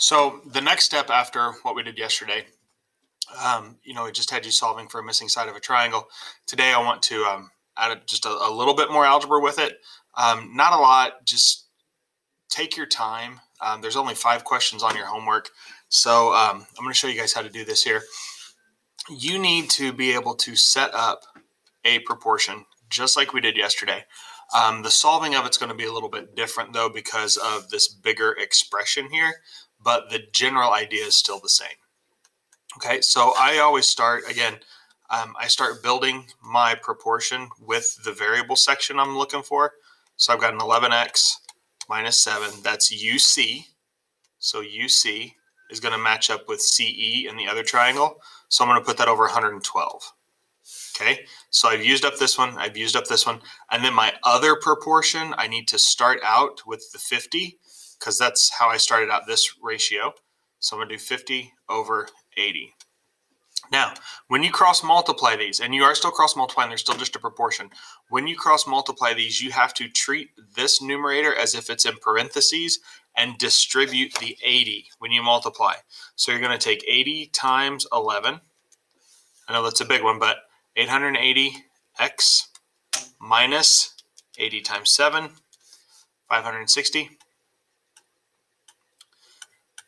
So the next step after what we did yesterday, it just had you solving for a missing side of a triangle. Today I want to add just a little bit more algebra with it. Not a lot, just take your time. There's only 5 questions on your homework. So I'm going to show you guys how to do this here. You need to be able to set up a proportion just like we did yesterday. The solving of it's going to be a little bit different though because of this bigger expression here, but the general idea is still the same. Okay, so I always start, again, I start building my proportion with the variable section I'm looking for. So I've got an 11x minus 7, that's UC. So UC is going to match up with CE in the other triangle. So I'm going to put that over 112. Okay, so I've used up this one, I've used up this one, and then my other proportion, I need to start out with the 50 because that's how I started out this ratio. So I'm going to do 50 over 80. Now, when you cross multiply these, and you are still cross multiplying, they're still just a proportion. When you cross multiply these, you have to treat this numerator as if it's in parentheses and distribute the 80 when you multiply. So you're going to take 80 times 11. I know that's a big one, but 880x minus 80 times 7, 560,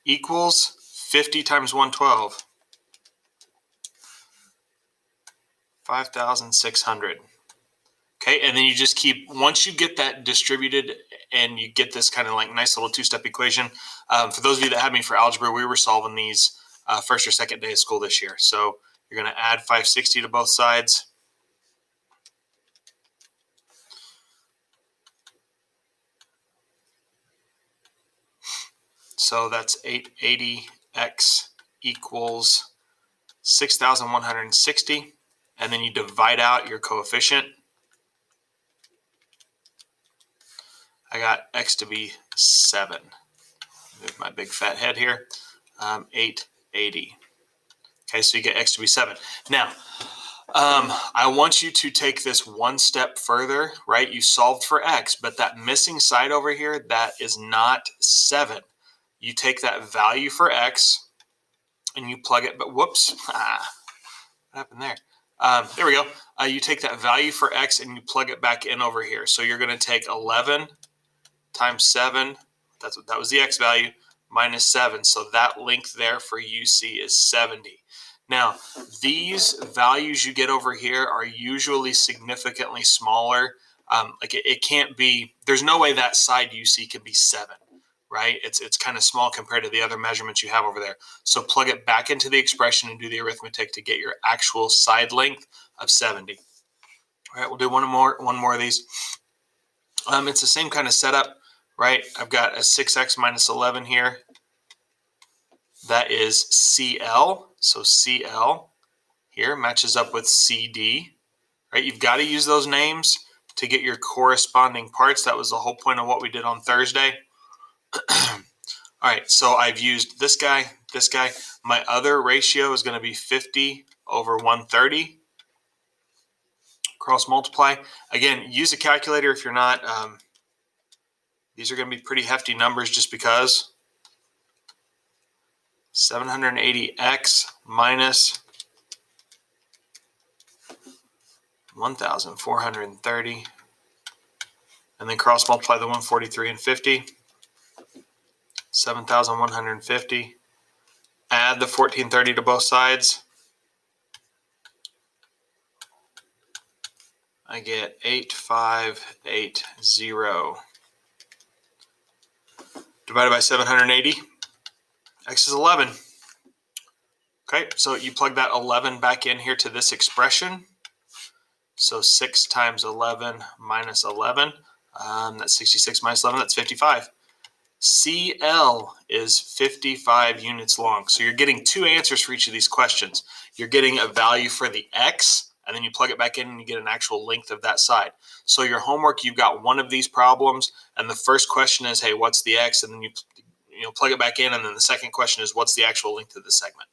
equals 50 times 112, 5,600. Okay, and then you just keep, once you get that distributed and you get this kind of like nice little 2-step equation, for those of you that had me for algebra, we were solving these first or second day of school this year. So you're going to add 560 to both sides. So that's 880x equals 6,160. And then you divide out your coefficient. I got x to be 7. Move my big fat head here. 880. Okay, so you get x to be 7. Now, I want you to take this one step further, right? You solved for x, but that missing side over here, that is not 7. You take that value for x and you plug it, but whoops, what happened there? There we go. You take that value for x and you plug it back in over here. So you're going to take 11 times 7, that was the x value, minus 7. So that length there for UC is 70. Now, these values you get over here are usually significantly smaller. Like it can't be, there's no way that side UC can be 7, right? It's kind of small compared to the other measurements you have over there. So plug it back into the expression and do the arithmetic to get your actual side length of 70. All right, we'll do one more of these. It's the same kind of setup, right? I've got a 6x minus 11 here. That is CL. So CL here matches up with CD, right? You've got to use those names to get your corresponding parts. That was the whole point of what we did on Thursday. All right, so I've used this guy, this guy. My other ratio is going to be 50 over 130. Cross multiply. Again, use a calculator if you're not. These are going to be pretty hefty numbers just because. 780x minus 1,430. And then cross multiply the 143 and 50. 7,150. Add the 1,430 to both sides. I get 8,580. Divided by 780. X is 11. Okay, so you plug that 11 back in here to this expression. So 6 times 11 minus 11. That's 66 minus 11. That's 55. CL is 55 units long. So you're getting 2 answers for each of these questions. You're getting a value for the X, and then you plug it back in and you get an actual length of that side. So your homework, you've got one of these problems, and the first question is, hey, what's the X? And then you plug it back in, and then the second question is, what's the actual length of the segment?